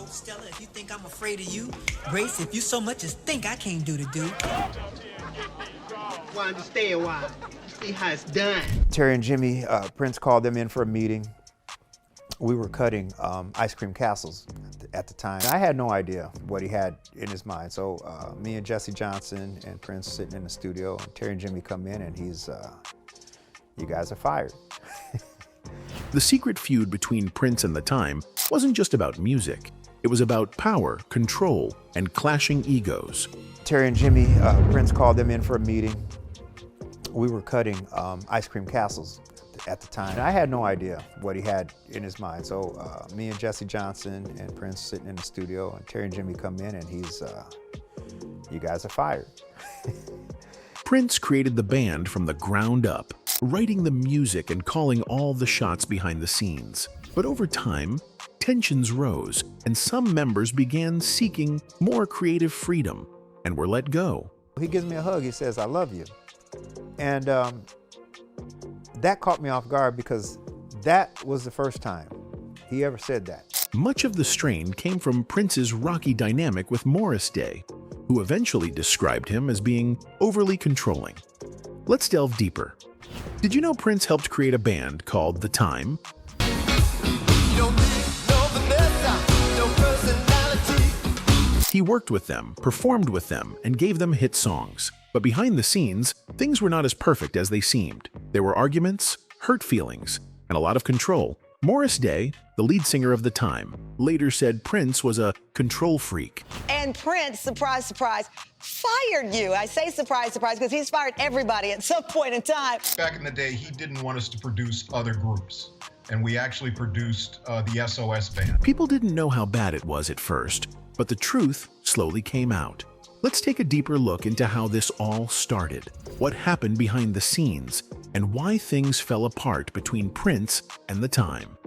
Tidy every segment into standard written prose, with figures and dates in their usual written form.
Stella, if you think I'm afraid of you, Grace, if you so much as think I can't do the do. Well, I understand why. You see how it's done. Terry and Jimmy, Prince called them in for a meeting. We were cutting ice cream castles at the time. I had no idea what he had in his mind. So me and Jesse Johnson and Prince sitting in the studio, and Terry and Jimmy come in and he's, you guys are fired. The secret feud between Prince and The Time wasn't just about music. It was about power, control, and clashing egos. Terry and Jimmy, Prince called them in for a meeting. We were cutting ice cream castles at the time. And I had no idea what he had in his mind. So me and Jesse Johnson and Prince sitting in the studio, and Terry and Jimmy come in and he's, you guys are fired. Prince created the band from the ground up, writing the music and calling all the shots behind the scenes. But over time, tensions rose, and some members began seeking more creative freedom and were let go. He gives me a hug, he says, "I love you." And that caught me off guard because that was the first time he ever said that. Much of the strain came from Prince's rocky dynamic with Morris Day, who eventually described him as being overly controlling. Let's delve deeper. Did you know Prince helped create a band called The Time? He worked with them, performed with them, and gave them hit songs. But behind the scenes, things were not as perfect as they seemed. There were arguments, hurt feelings, and a lot of control. Morris Day, the lead singer of The Time, later said Prince was a control freak. And Prince, surprise, surprise, fired you. I say surprise, surprise, because he's fired everybody at some point in time. Back in the day, he didn't want us to produce other groups, and we actually produced the SOS band. People didn't know how bad it was at first, but the truth slowly came out. Let's take a deeper look into how this all started, what happened behind the scenes, and why things fell apart between Prince and The Time.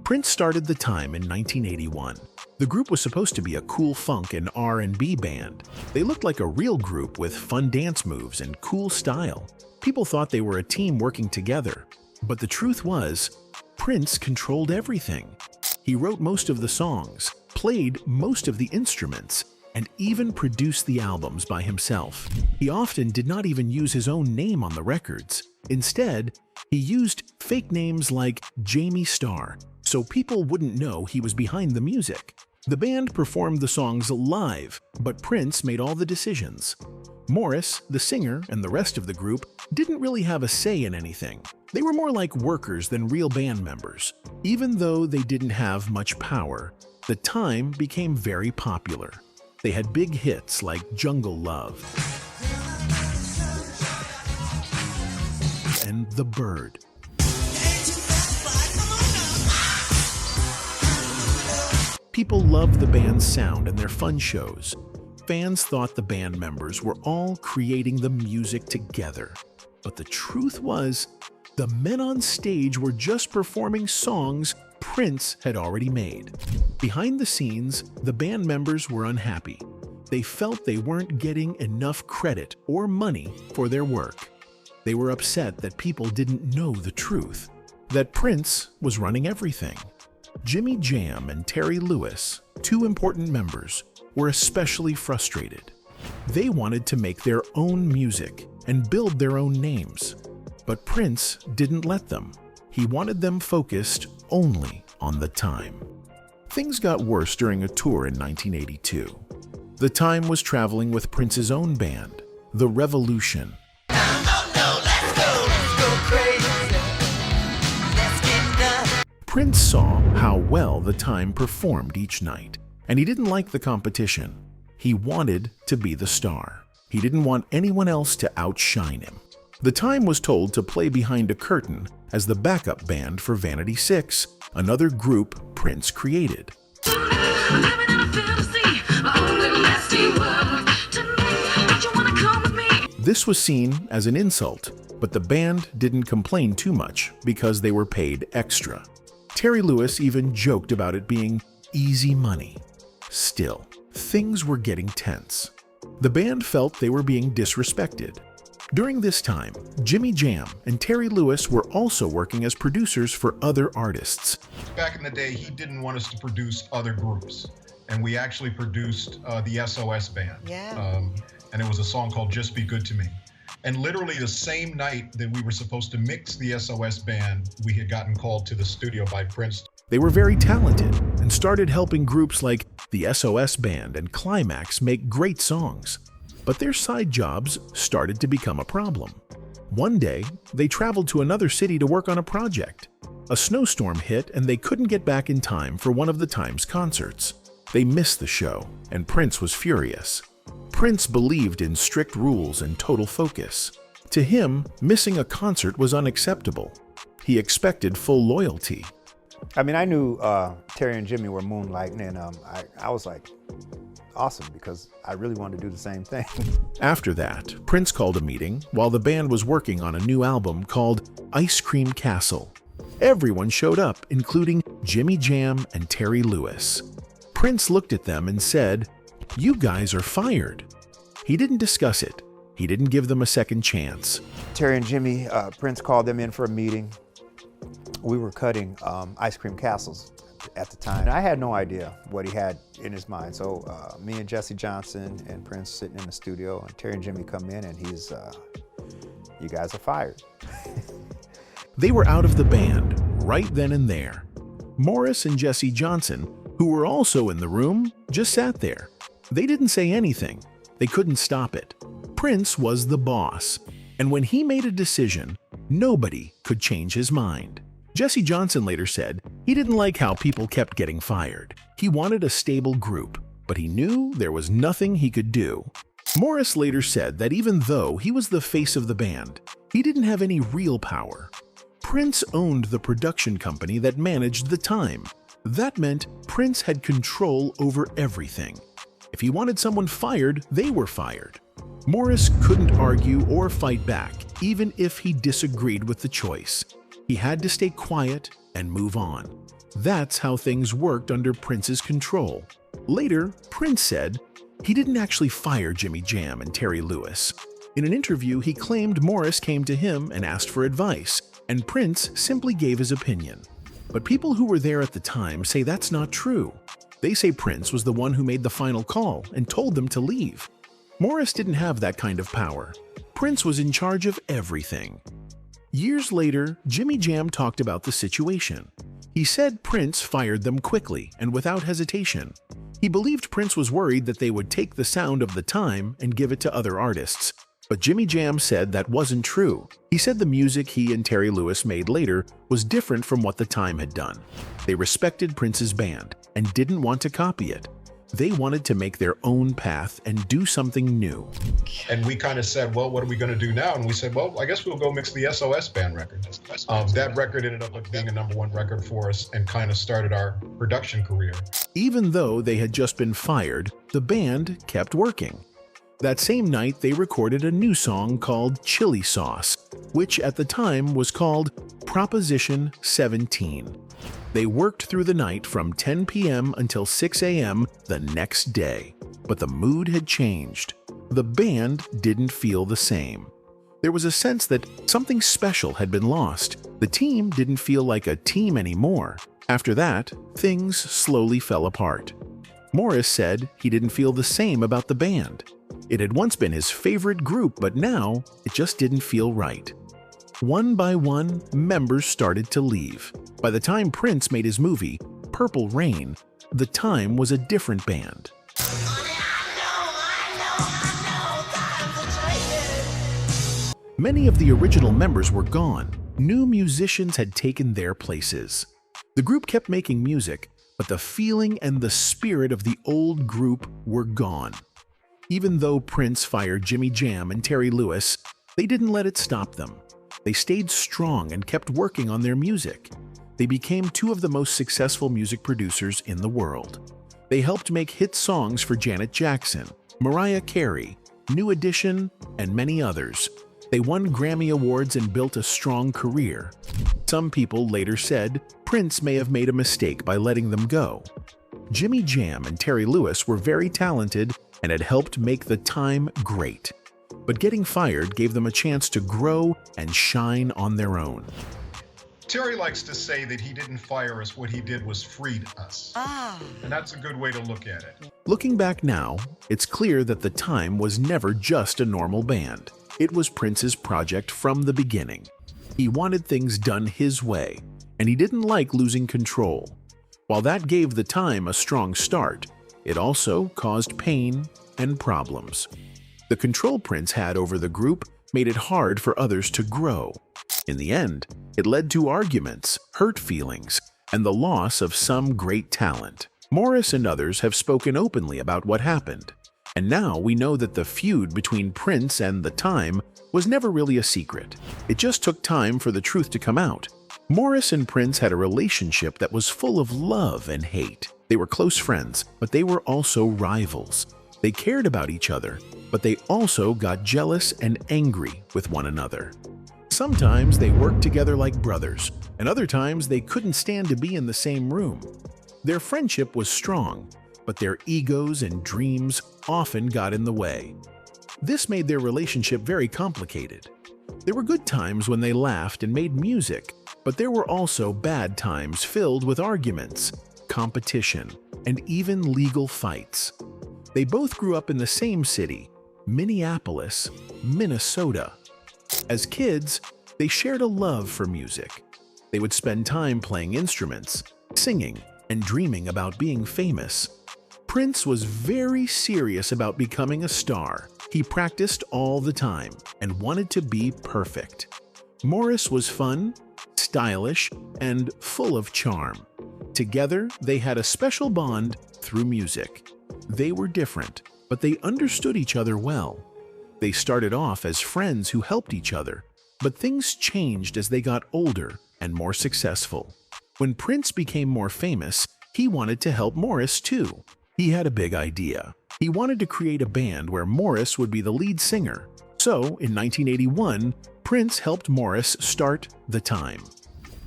Prince started The Time in 1981. The group was supposed to be a cool funk and R&B band. They looked like a real group with fun dance moves and cool style. People thought they were a team working together. But the truth was, Prince controlled everything. He wrote most of the songs, played most of the instruments, and even produced the albums by himself. He often did not even use his own name on the records. Instead, he used fake names like Jamie Starr, so people wouldn't know he was behind the music. The band performed the songs live, but Prince made all the decisions. Morris, the singer, and the rest of the group didn't really have a say in anything. They were more like workers than real band members. Even though they didn't have much power, The Time became very popular. They had big hits like Jungle Love and The Bird. People loved the band's sound and their fun shows. Fans thought the band members were all creating the music together. But the truth was, the men on stage were just performing songs Prince had already made. Behind the scenes, the band members were unhappy. They felt they weren't getting enough credit or money for their work. They were upset that people didn't know the truth, that Prince was running everything. Jimmy Jam and Terry Lewis, two important members, were especially frustrated. They wanted to make their own music and build their own names. But Prince didn't let them. He wanted them focused only on The Time. Things got worse during a tour in 1982. The Time was traveling with Prince's own band, The Revolution. Prince saw how well The Time performed each night, and he didn't like the competition. He wanted to be the star. He didn't want anyone else to outshine him. The Time was told to play behind a curtain as the backup band for Vanity 6, another group Prince created. This was seen as an insult, but the band didn't complain too much because they were paid extra. Terry Lewis even joked about it being easy money. Still, things were getting tense. The band felt they were being disrespected. During this time, Jimmy Jam and Terry Lewis were also working as producers for other artists. Back in the day, he didn't want us to produce other groups, and we actually produced the SOS Band. Yeah. And it was a song called Just Be Good to Me. And literally the same night that we were supposed to mix the SOS Band, we had gotten called to the studio by Prince. They were very talented and started helping groups like the SOS Band and Climax make great songs. But their side jobs started to become a problem. One day, they traveled to another city to work on a project. A snowstorm hit and they couldn't get back in time for one of the Times concerts. They missed the show, and Prince was furious. Prince believed in strict rules and total focus. To him, missing a concert was unacceptable. He expected full loyalty. I mean, I knew Terry and Jimmy were moonlighting, and I was like, awesome, because I really wanted to do the same thing. After that, Prince called a meeting while the band was working on a new album called Ice Cream Castle. Everyone showed up, including Jimmy Jam and Terry Lewis. Prince looked at them and said, "You guys are fired." He didn't discuss it. He didn't give them a second chance. Terry and Jimmy, Prince called them in for a meeting. We were cutting ice cream castles at the time. And I had no idea what he had in his mind. So me and Jesse Johnson and Prince sitting in the studio, and Terry and Jimmy come in, and he's, "You guys are fired." They were out of the band right then and there. Morris and Jesse Johnson, who were also in the room, just sat there. They didn't say anything. They couldn't stop it. Prince was the boss, and when he made a decision, nobody could change his mind. Jesse Johnson later said he didn't like how people kept getting fired. He wanted a stable group, but he knew there was nothing he could do. Morris later said that even though he was the face of the band, he didn't have any real power. Prince owned the production company that managed the time. That meant Prince had control over everything. If he wanted someone fired, they were fired. Morris couldn't argue or fight back, even if he disagreed with the choice. He had to stay quiet and move on. That's how things worked under Prince's control. Later, Prince said he didn't actually fire Jimmy Jam and Terry Lewis. In an interview, he claimed Morris came to him and asked for advice, and Prince simply gave his opinion. But people who were there at the time say that's not true. They say Prince was the one who made the final call and told them to leave. Morris didn't have that kind of power. Prince was in charge of everything. Years later, Jimmy Jam talked about the situation. He said Prince fired them quickly and without hesitation. He believed Prince was worried that they would take the sound of the time and give it to other artists. But Jimmy Jam said that wasn't true. He said the music he and Terry Lewis made later was different from what the time had done. They respected Prince's band and didn't want to copy it. They wanted to make their own path and do something new. And we kind of said, well, what are we going to do now? And we said, well, I guess we'll go mix the SOS Band record. That record ended up being a #1 record for us and kind of started our production career. Even though they had just been fired, the band kept working. That same night, they recorded a new song called Chili Sauce, which at the time was called Proposition 17. They worked through the night from 10 p.m. until 6 a.m. the next day. But the mood had changed. The band didn't feel the same. There was a sense that something special had been lost. The team didn't feel like a team anymore. After that, things slowly fell apart. Morris said he didn't feel the same about the band. It had once been his favorite group, but now it just didn't feel right. One by one, members started to leave. By the time Prince made his movie, Purple Rain, the time was a different band. Many of the original members were gone. New musicians had taken their places. The group kept making music, but the feeling and the spirit of the old group were gone. Even though Prince fired Jimmy Jam and Terry Lewis, they didn't let it stop them. They stayed strong and kept working on their music. They became two of the most successful music producers in the world. They helped make hit songs for Janet Jackson, Mariah Carey, New Edition, and many others. They won Grammy Awards and built a strong career. Some people later said Prince may have made a mistake by letting them go. Jimmy Jam and Terry Lewis were very talented and had helped make the time great. But getting fired gave them a chance to grow and shine on their own. Terry likes to say that he didn't fire us, what he did was freed us. And that's a good way to look at it. Looking back now, it's clear that The Time was never just a normal band. It was Prince's project from the beginning. He wanted things done his way, and he didn't like losing control. While that gave The Time a strong start, it also caused pain and problems. The control Prince had over the group made it hard for others to grow. In the end, it led to arguments, hurt feelings, and the loss of some great talent. Morris and others have spoken openly about what happened, and now we know that the feud between Prince and The Time was never really a secret. It just took time for the truth to come out. Morris and Prince had a relationship that was full of love and hate. They were close friends, but they were also rivals. They cared about each other, but they also got jealous and angry with one another. Sometimes they worked together like brothers, and other times they couldn't stand to be in the same room. Their friendship was strong, but their egos and dreams often got in the way. This made their relationship very complicated. There were good times when they laughed and made music, but there were also bad times filled with arguments, competition, and even legal fights. They both grew up in the same city, Minneapolis, Minnesota. As kids, they shared a love for music. They would spend time playing instruments, singing, and dreaming about being famous. Prince was very serious about becoming a star. He practiced all the time and wanted to be perfect. Morris was fun, stylish, and full of charm. Together, they had a special bond through music. They were different, but they understood each other well. They started off as friends who helped each other, but things changed as they got older and more successful. When Prince became more famous, he wanted to help Morris too. He had a big idea. He wanted to create a band where Morris would be the lead singer. So, in 1981, Prince helped Morris start The Time.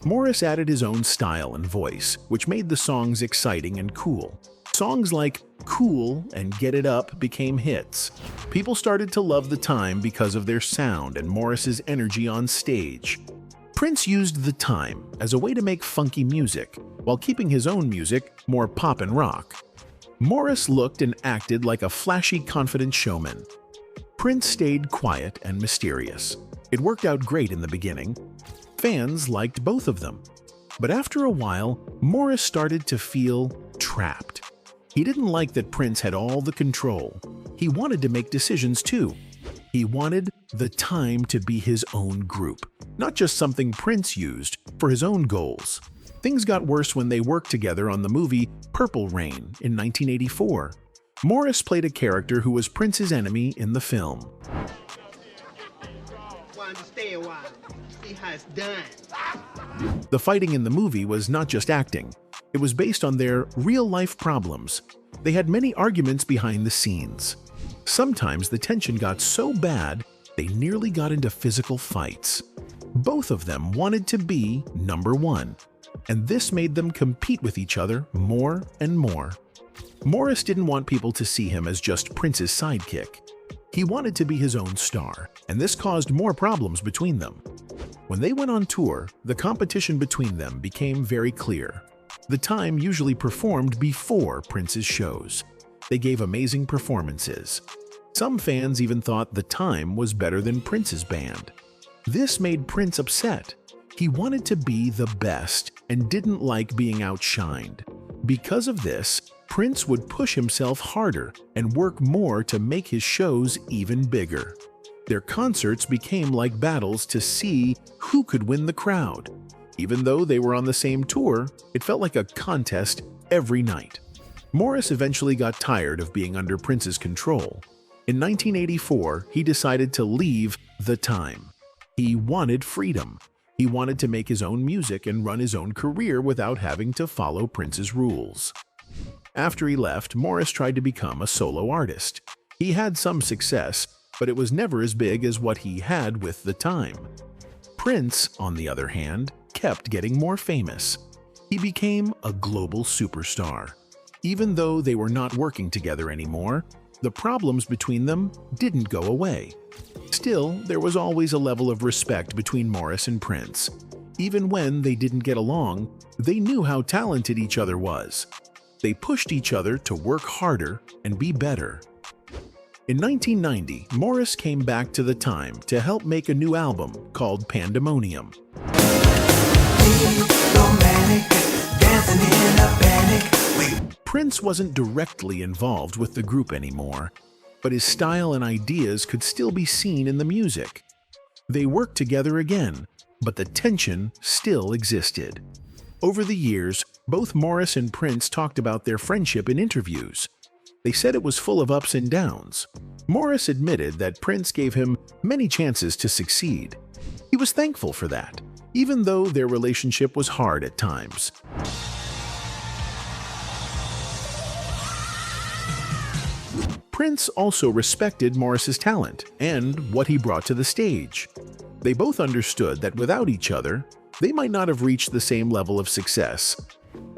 Morris added his own style and voice, which made the songs exciting and cool. Songs like Cool and Get It Up became hits. People started to love The Time because of their sound and Morris's energy on stage. Prince used The Time as a way to make funky music, while keeping his own music more pop and rock. Morris looked and acted like a flashy, confident showman. Prince stayed quiet and mysterious. It worked out great in the beginning. Fans liked both of them. But after a while, Morris started to feel trapped. He didn't like that Prince had all the control. He wanted to make decisions too. He wanted The Time to be his own group, not just something Prince used for his own goals. Things got worse when they worked together on the movie Purple Rain in 1984. Morris played a character who was Prince's enemy in the film. Well, I understand why. See how it's done. The fighting in the movie was not just acting. It was based on their real-life problems. They had many arguments behind the scenes. Sometimes the tension got so bad, they nearly got into physical fights. Both of them wanted to be number one, and this made them compete with each other more and more. Morris didn't want people to see him as just Prince's sidekick. He wanted to be his own star, and this caused more problems between them. When they went on tour, the competition between them became very clear. The Time usually performed before Prince's shows. They gave amazing performances. Some fans even thought The Time was better than Prince's band. This made Prince upset. He wanted to be the best and didn't like being outshined. Because of this, Prince would push himself harder and work more to make his shows even bigger. Their concerts became like battles to see who could win the crowd. Even though they were on the same tour, it felt like a contest every night. Morris eventually got tired of being under Prince's control. In 1984, he decided to leave The Time. He wanted freedom. He wanted to make his own music and run his own career without having to follow Prince's rules. After he left, Morris tried to become a solo artist. He had some success, but it was never as big as what he had with The Time. Prince, on the other hand, kept getting more famous. He became a global superstar. Even though they were not working together anymore, the problems between them didn't go away. Still, there was always a level of respect between Morris and Prince. Even when they didn't get along, they knew how talented each other was. They pushed each other to work harder and be better. In 1990, Morris came back to the Time to help make a new album called Pandemonium. Prince wasn't directly involved with the group anymore, but his style and ideas could still be seen in the music. They worked together again, but the tension still existed. Over the years, both Morris and Prince talked about their friendship in interviews. They said it was full of ups and downs. Morris admitted that Prince gave him many chances to succeed. He was thankful for that, even though their relationship was hard at times. Prince also respected Morris's talent and what he brought to the stage. They both understood that without each other, they might not have reached the same level of success.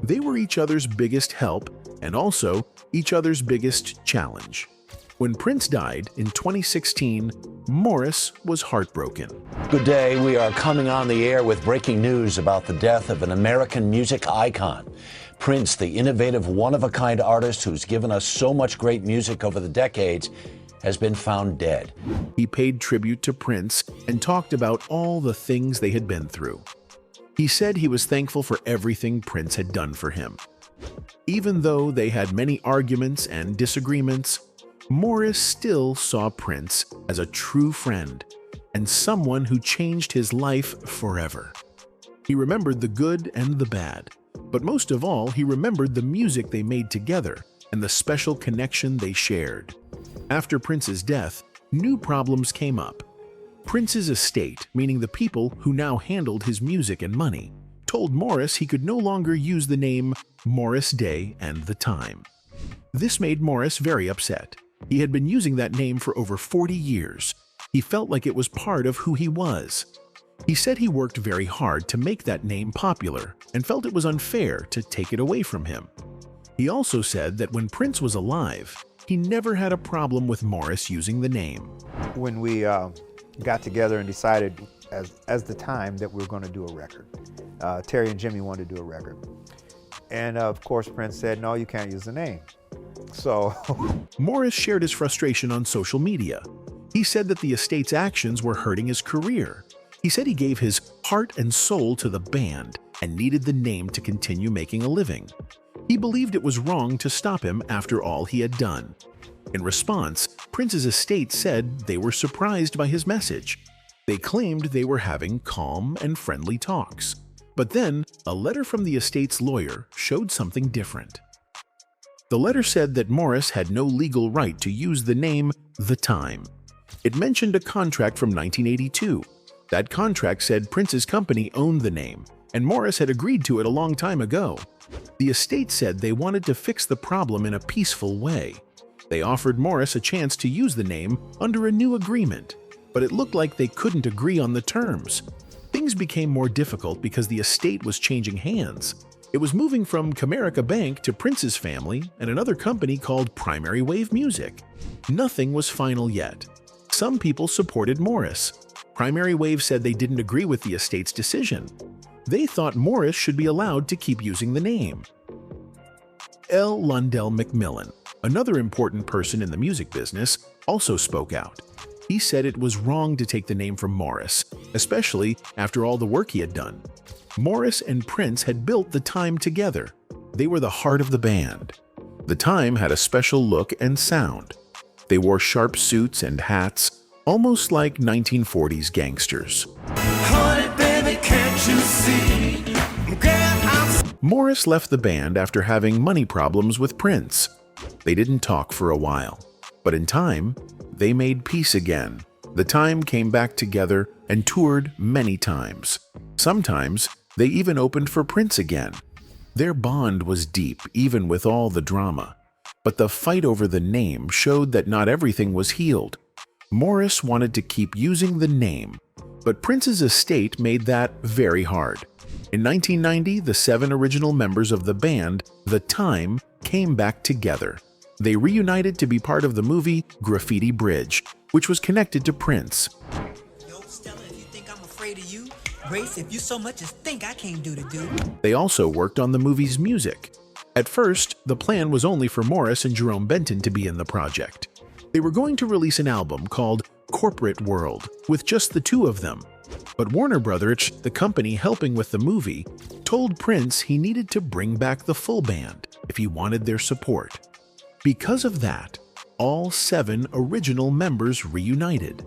They were each other's biggest help and also each other's biggest challenge. When Prince died in 2016, Morris was heartbroken. Good day. We are coming on the air with breaking news about the death of an American music icon. Prince, the innovative, one-of-a-kind artist who's given us so much great music over the decades, has been found dead. He paid tribute to Prince and talked about all the things they had been through. He said he was thankful for everything Prince had done for him. Even though they had many arguments and disagreements, Morris still saw Prince as a true friend and someone who changed his life forever. He remembered the good and the bad, but most of all, he remembered the music they made together and the special connection they shared. After Prince's death, new problems came up. Prince's estate, meaning the people who now handled his music and money, told Morris he could no longer use the name Morris Day and the Time. This made Morris very upset. He had been using that name for over 40 years. He felt like it was part of who he was. He said he worked very hard to make that name popular and felt it was unfair to take it away from him. He also said that when Prince was alive, he never had a problem with Morris using the name. When we got together and decided as the Time that we were going to do a record, Terry and Jimmy wanted to do a record. And of course, Prince said, no, you can't use the name. So Morris shared his frustration on social media. He said that the estate's actions were hurting his career. He said he gave his heart and soul to the band and needed the name to continue making a living. He believed it was wrong to stop him after all he had done. In response, Prince's estate said they were surprised by his message. They claimed they were having calm and friendly talks. But then, a letter from the estate's lawyer showed something different. The letter said that Morris had no legal right to use the name The Time. It mentioned a contract from 1982. That contract said Prince's company owned the name, and Morris had agreed to it a long time ago. The estate said they wanted to fix the problem in a peaceful way. They offered Morris a chance to use the name under a new agreement, but it looked like they couldn't agree on the terms. Things became more difficult because the estate was changing hands. It was moving from Comerica Bank to Prince's family and another company called Primary Wave Music. Nothing was final yet. Some people supported Morris. Primary Wave said they didn't agree with the estate's decision. They thought Morris should be allowed to keep using the name. L. Lundell McMillan, another important person in the music business, also spoke out. He said it was wrong to take the name from Morris, especially after all the work he had done. Morris and Prince had built The Time together. They were the heart of the band. The Time had a special look and sound. They wore sharp suits and hats, almost like 1940s gangsters. Honey, baby, can't you see? Morris left the band after having money problems with Prince. They didn't talk for a while, but in time, they made peace again. The Time came back together and toured many times. Sometimes, they even opened for Prince again. Their bond was deep, even with all the drama. But the fight over the name showed that not everything was healed. Morris wanted to keep using the name, but Prince's estate made that very hard. In 1990, the 7 original members of the band, The Time, came back together. They reunited to be part of the movie Graffiti Bridge, which was connected to Prince. Yo, Stella, if you think I'm afraid of you, Grace, if you so much as think I can't do the do. They also worked on the movie's music. At first, the plan was only for Morris and Jerome Benton to be in the project. They were going to release an album called Corporate World with just the two of them. But Warner Brothers, the company helping with the movie, told Prince he needed to bring back the full band if he wanted their support. Because of that, all 7 original members reunited.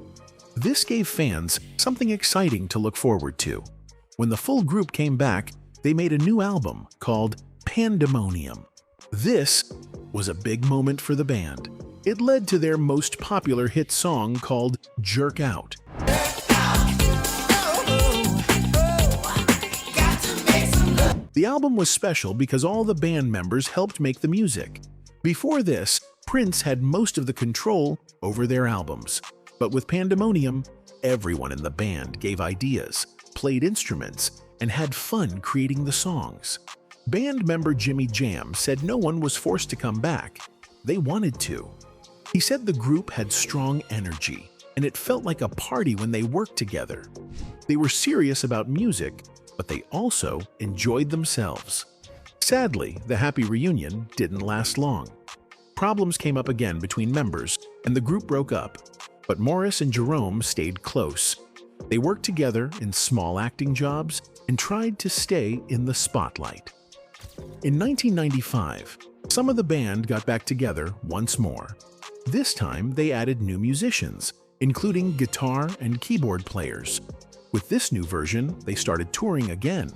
This gave fans something exciting to look forward to. When the full group came back, they made a new album called Pandemonium. This was a big moment for the band. It led to their most popular hit song called Jerk Out. The album was special because all the band members helped make the music. Before this, Prince had most of the control over their albums. But with Pandemonium, everyone in the band gave ideas, played instruments, and had fun creating the songs. Band member Jimmy Jam said no one was forced to come back. They wanted to. He said the group had strong energy, and it felt like a party when they worked together. They were serious about music, but they also enjoyed themselves. Sadly, the happy reunion didn't last long. Problems came up again between members, and the group broke up. But Morris and Jerome stayed close. They worked together in small acting jobs and tried to stay in the spotlight. In 1995, some of the band got back together once more. This time, they added new musicians, including guitar and keyboard players. With this new version, they started touring again.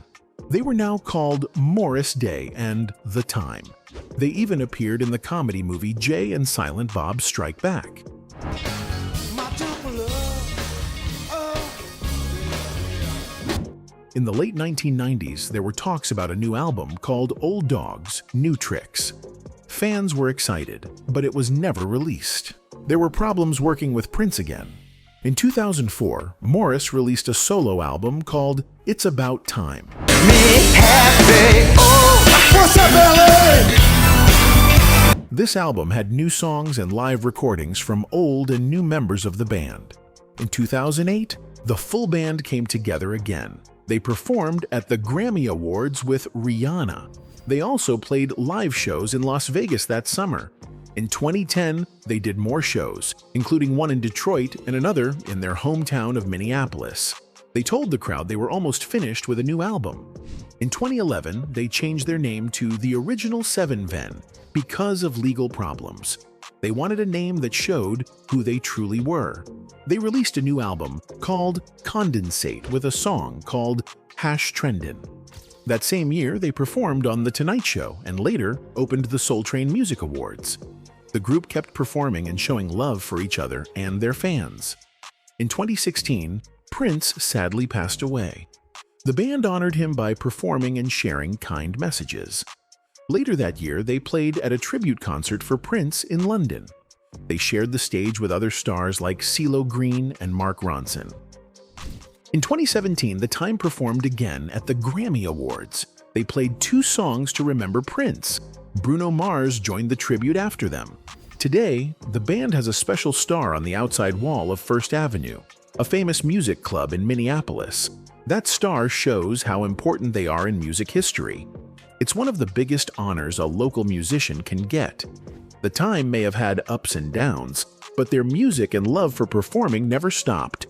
They were now called Morris Day and The Time. They even appeared in the comedy movie Jay and Silent Bob Strike Back. In the late 1990s, there were talks about a new album called Old Dogs, New Tricks. Fans were excited, but it was never released. There were problems working with Prince again. In 2004, Morris released a solo album called It's About Time. This album had new songs and live recordings from old and new members of the band. In 2008, the full band came together again. They performed at the Grammy Awards with Rihanna. They also played live shows in Las Vegas that summer. In 2010, they did more shows, including one in Detroit and another in their hometown of Minneapolis. They told the crowd they were almost finished with a new album. In 2011, they changed their name to The Original 7-Ven because of legal problems. They wanted a name that showed who they truly were. They released a new album called Condensate with a song called #Trendin'. That same year, they performed on The Tonight Show and later opened the Soul Train Music Awards. The group kept performing and showing love for each other and their fans. In 2016, Prince sadly passed away. The band honored him by performing and sharing kind messages. Later that year, they played at a tribute concert for Prince in London. They shared the stage with other stars like CeeLo Green and Mark Ronson. In 2017, The Time performed again at the Grammy Awards. They played 2 songs to remember Prince. Bruno Mars joined the tribute after them. Today, the band has a special star on the outside wall of First Avenue, a famous music club in Minneapolis. That star shows how important they are in music history. It's one of the biggest honors a local musician can get. The Time may have had ups and downs, but their music and love for performing never stopped.